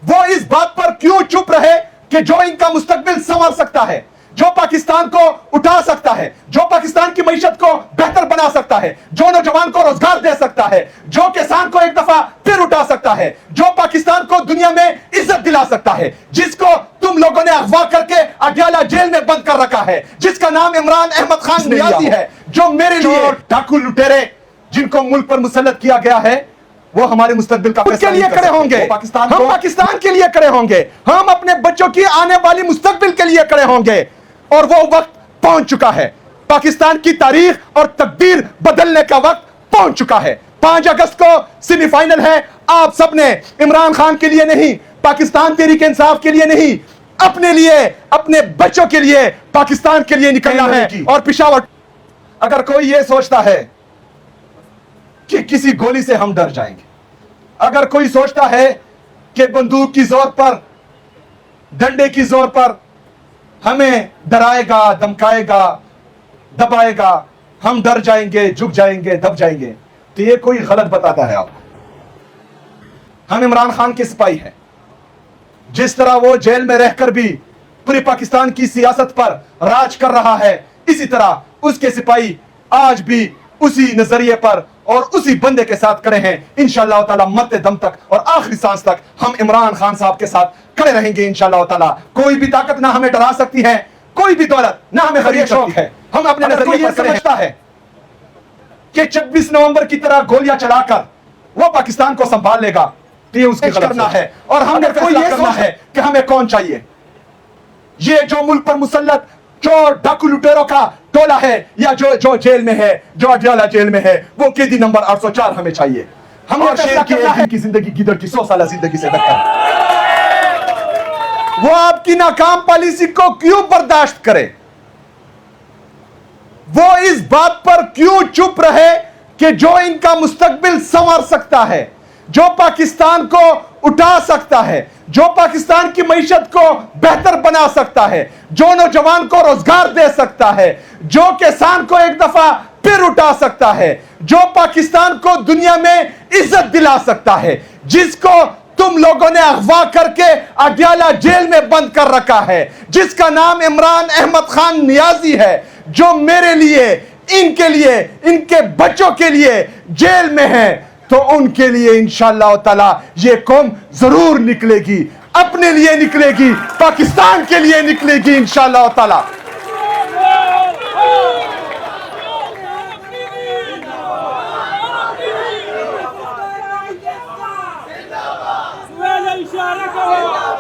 وہ اس بات پر کیوں چپ رہے کہ جو ان کا مستقبل سنوار سکتا ہے، جو پاکستان کو اٹھا سکتا ہے، جو پاکستان کی معیشت کو بہتر بنا سکتا ہے، جو نوجوان کو روزگار دے سکتا ہے، جو کسان کو ایک دفعہ پھر اٹھا سکتا ہے، جو پاکستان کو دنیا میں عزت دلا سکتا ہے، جس کو تم لوگوں نے اغوا کر کے اڈیالہ جیل میں بند کر رکھا ہے، جس کا نام عمران احمد خان نیازی ہے، جو میرے لیے ڈاکو لٹیرے جن کو ملک پر مسلط کیا گیا ہے، وہ ہمارے مستقبل کا فیصلہ نہیں کر سکتے۔ ہم پاکستان کے لیے کھڑے ہوں گے، ہم اپنے بچوں کی آنے والی مستقبل کے لیے کھڑے ہوں گے، اور وہ وقت پہنچ چکا ہے۔ پاکستان کی تاریخ اور تقدیر بدلنے کا وقت پہنچ چکا ہے۔ 5 اگست کو سیمی فائنل ہے۔ آپ سب نے عمران خان کے لیے نہیں، پاکستان تحریک انصاف کے لیے نہیں، اپنے لیے، اپنے بچوں کے لیے، پاکستان کے لیے نکلنا ہے۔ اور پشاور، اگر کوئی یہ سوچتا ہے کہ کسی گولی سے ہم ڈر جائیں گے، اگر کوئی سوچتا ہے کہ بندوق کی زور پر، ڈنڈے کی زور پر ہمیں ڈرائے گا، دمکائے گا، دبائے گا، ہم ڈر جائیں گے، جھک جائیں گے، دب جائیں گے، تو یہ کوئی غلط بتاتا ہے آپ۔ ہم عمران خان کے سپاہی ہیں۔ جس طرح وہ جیل میں رہ کر بھی پوری پاکستان کی سیاست پر راج کر رہا ہے، اسی طرح اس کے سپاہی آج بھی اسی نظریے پر اور اسی بندے کے ساتھ کھڑے ہیں۔ انشاءاللہ تعالی مرتے دم تک اور آخری سانس تک ہم عمران خان صاحب کے ساتھ کھڑے رہیں گے انشاءاللہ تعالی۔ کوئی بھی طاقت نہ ہمیں ڈرا سکتی ہے، کوئی بھی دولت نہ ہمیں خرید سکتی ہے۔ ہم اپنے نظریے پر سمجھتا ہے کہ 26 نومبر کی طرح گولیاں چلا کر وہ پاکستان کو سنبھال لے گا، یہ اس کی کرنا ہے۔ اور ہم نے فیصلہ کرنا ہے کہ ہمیں کون چاہیے۔ یہ جو ملک پر مسلط چور ڈاکو لٹیروں کا ٹولہ ہے، یا جو جیل میں ہے، جو اڈیالہ جیل میں ہے، وہ قیدی نمبر 804 ہمیں چاہیے۔ ہم نے شیر کی ایک دن کی زندگی گیدڑ کی 100 سالہ زندگی سے بہتر ہے۔ وہ آپ کی ناکام پالیسی کو کیوں برداشت کرے؟ وہ اس بات پر کیوں چپ رہے کہ جو ان کا مستقبل سنوار سکتا ہے، جو پاکستان کو اٹھا سکتا ہے، جو پاکستان کی معیشت کو بہتر بنا سکتا ہے، جو نوجوان کو روزگار دے سکتا ہے، جو کسان کو ایک دفعہ پھر اٹھا سکتا ہے، جو پاکستان کو دنیا میں عزت دلا سکتا ہے، جس کو تم لوگوں نے اغوا کر کے اڈیالہ جیل میں بند کر رکھا ہے، جس کا نام عمران احمد خان نیازی ہے، جو میرے لیے، ان کے لیے، ان کے بچوں کے لیے جیل میں ہے، تو ان کے لیے انشاءاللہ تعالی یہ قوم ضرور نکلے گی، اپنے لیے نکلے گی، پاکستان کے لیے نکلے گی انشاءاللہ تعالی۔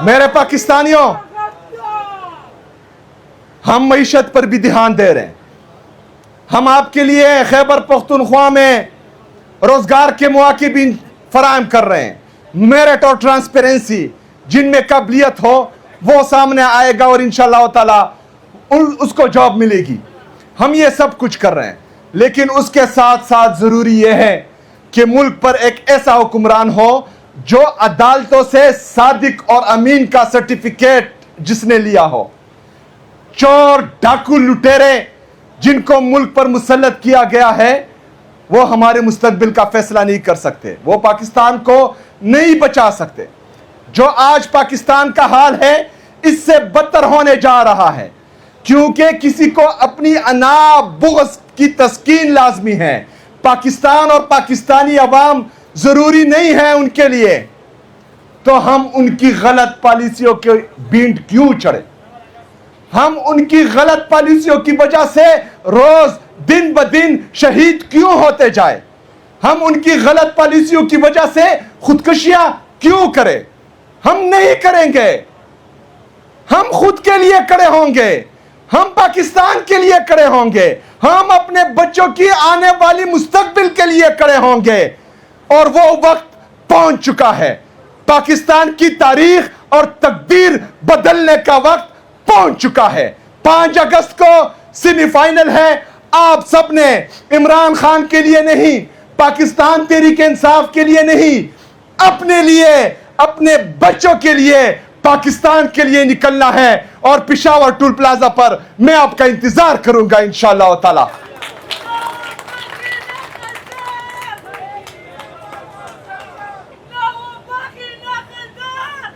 میرے پاکستانیوں، ہم معیشت پر بھی دھیان دے رہے ہیں۔ ہم آپ کے لیے خیبر پختونخوا میں روزگار کے مواقع بھی فراہم کر رہے ہیں۔ میرٹ اور ٹرانسپیرنسی، جن میں قابلیت ہو وہ سامنے آئے گا اور انشاءاللہ تعالی اس کو جاب ملے گی۔ ہم یہ سب کچھ کر رہے ہیں، لیکن اس کے ساتھ ساتھ ضروری یہ ہے کہ ملک پر ایک ایسا حکمران ہو جو عدالتوں سے صادق اور امین کا سرٹیفکیٹ جس نے لیا ہو۔ چور ڈاکو لٹیرے جن کو ملک پر مسلط کیا گیا ہے، وہ ہمارے مستقبل کا فیصلہ نہیں کر سکتے، وہ پاکستان کو نہیں بچا سکتے۔ جو آج پاکستان کا حال ہے اس سے بدتر ہونے جا رہا ہے، کیونکہ کسی کو اپنی انا بغض کی تسکین لازمی ہے۔ پاکستان اور پاکستانی عوام ضروری نہیں ہے ان کے لیے، تو ہم ان کی غلط پالیسیوں کے بینٹ کیوں چڑھے؟ ہم ان کی غلط پالیسیوں کی وجہ سے روز دن بدن شہید کیوں ہوتے جائے؟ ہم ان کی غلط پالیسیوں کی وجہ سے خودکشیاں کیوں کریں؟ ہم نہیں کریں گے۔ ہم خود کے لیے کھڑے ہوں گے، ہم پاکستان کے لیے کھڑے ہوں گے، ہم اپنے بچوں کی آنے والی مستقبل کے لیے کھڑے ہوں گے، اور وہ وقت پہنچ چکا ہے۔ پاکستان کی تاریخ اور تقدیر بدلنے کا وقت پہنچ چکا ہے۔ 5 اگست کو سیمی فائنل ہے۔ آپ سب نے عمران خان کے لیے نہیں، پاکستان تحریک انصاف کے لیے نہیں، اپنے لیے، اپنے بچوں کے لیے، پاکستان کے لیے نکلنا ہے، اور پشاور ٹول پلازا پر میں آپ کا انتظار کروں گا انشاءاللہ تعالی۔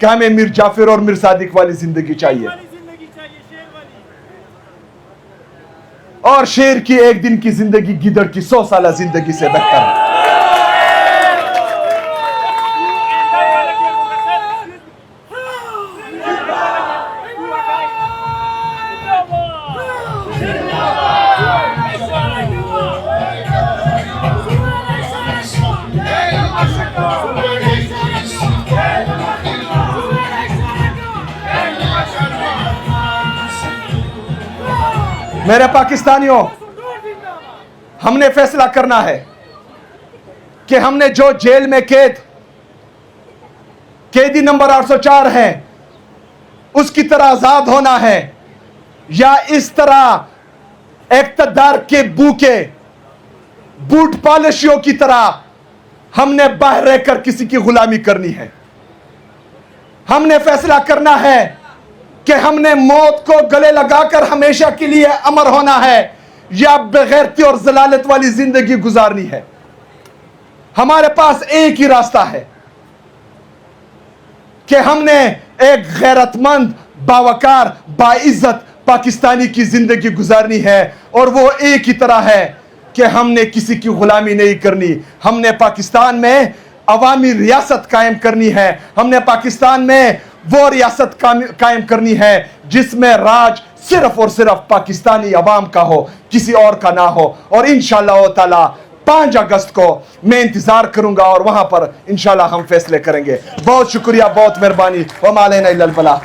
کہ ہمیں میر جعفر اور میر صادق والی زندگی چاہیے اور شیر کی ایک دن کی زندگی گدڑ کی 100 سالہ زندگی سے بہتر ہے. میرے پاکستانیوں، ہم نے فیصلہ کرنا ہے کہ ہم نے جو جیل میں قیدی نمبر 804 ہے اس کی طرح آزاد ہونا ہے، یا اس طرح اقتدار کے بوٹ پالشیوں کی طرح ہم نے باہر رہ کر کسی کی غلامی کرنی ہے. ہم نے فیصلہ کرنا ہے کہ ہم نے موت کو گلے لگا کر ہمیشہ کے لیے امر ہونا ہے یا بغیرتی اور ذلالت والی زندگی گزارنی ہے. ہمارے پاس ایک ہی راستہ ہے کہ ہم نے ایک غیرت مند، باوقار، باعزت پاکستانی کی زندگی گزارنی ہے، اور وہ ایک ہی طرح ہے کہ ہم نے کسی کی غلامی نہیں کرنی. ہم نے پاکستان میں عوامی ریاست قائم کرنی ہے. ہم نے پاکستان میں وہ ریاست قائم کرنی ہے جس میں راج صرف اور صرف پاکستانی عوام کا ہو، کسی اور کا نہ ہو. اور انشاءاللہ تعالی 5 اگست کو میں انتظار کروں گا اور وہاں پر انشاءاللہ ہم فیصلے کریں گے. بہت شکریہ، بہت مہربانی. وما علینا الا البلاغ.